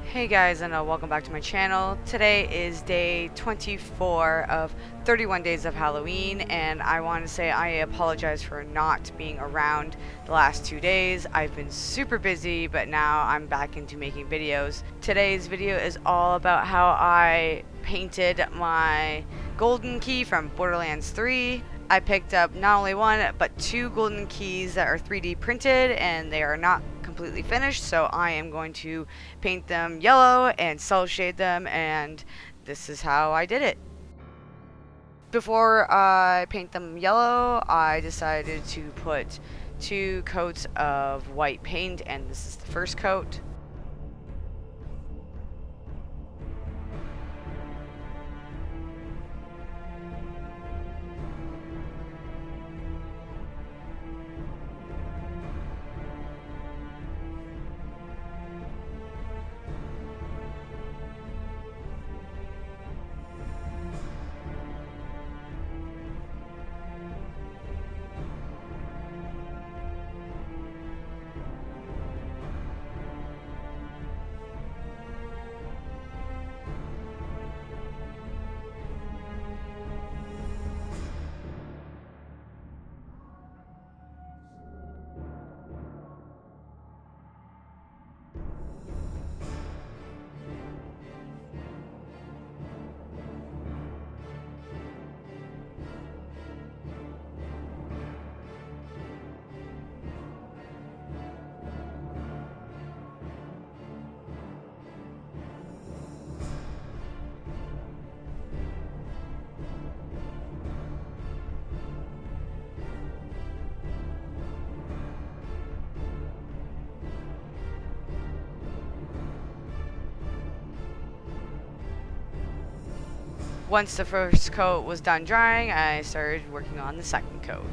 Hey guys, and welcome back to my channel. Today is day 24 of 31 days of Halloween, and I want to say I apologize for not being around the last 2 days. I've been super busy, but now I'm back into making videos. Today's video is all about how I painted my golden key from Borderlands 3. I picked up not only one, but two golden keys that are 3D printed, and they are not completely finished, so I am going to paint them yellow and cell shade them, and this is how I did it. Before I paint them yellow, I decided to put 2 coats of white paint, and this is the first coat. Once the first coat was done drying, I started working on the second coat.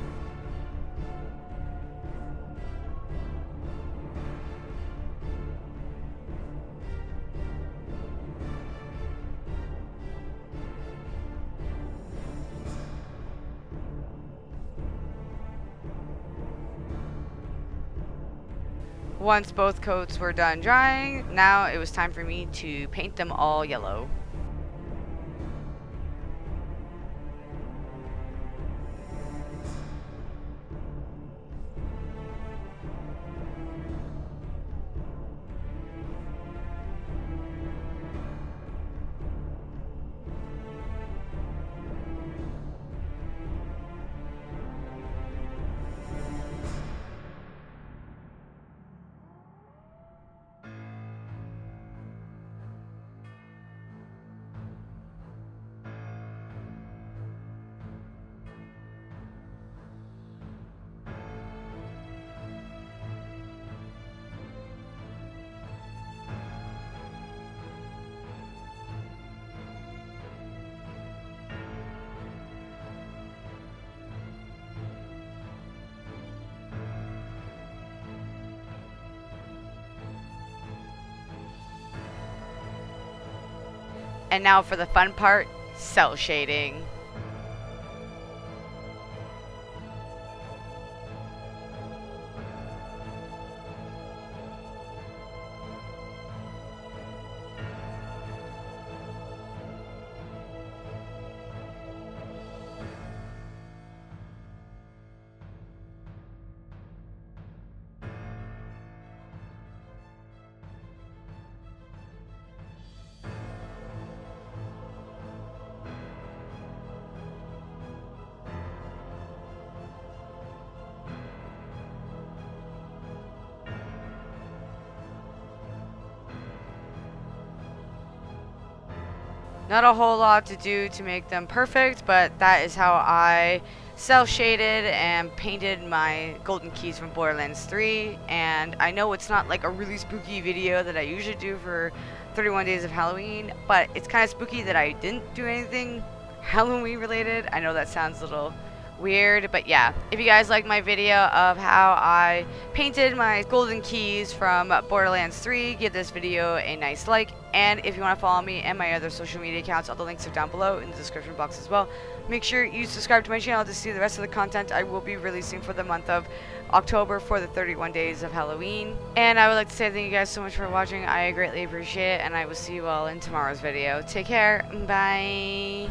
Once both coats were done drying, now it was time for me to paint them all yellow. And now for the fun part, cell shading. Not a whole lot to do to make them perfect, but that is how I cell shaded and painted my golden keys from Borderlands 3. And I know it's not like a really spooky video that I usually do for 31 days of Halloween, but it's kind of spooky that I didn't do anything Halloween related. I know that sounds a little weird. But yeah, if you guys like my video of how I painted my golden keys from Borderlands 3, give this video a nice like. And if you want to follow me and my other social media accounts, all the links are down below in the description box as well. Make sure you subscribe to my channel to see the rest of the content I will be releasing for the month of October for the 31 days of Halloween. And I would like to say thank you guys so much for watching. I greatly appreciate it, and I will see you all in tomorrow's video. Take care. Bye.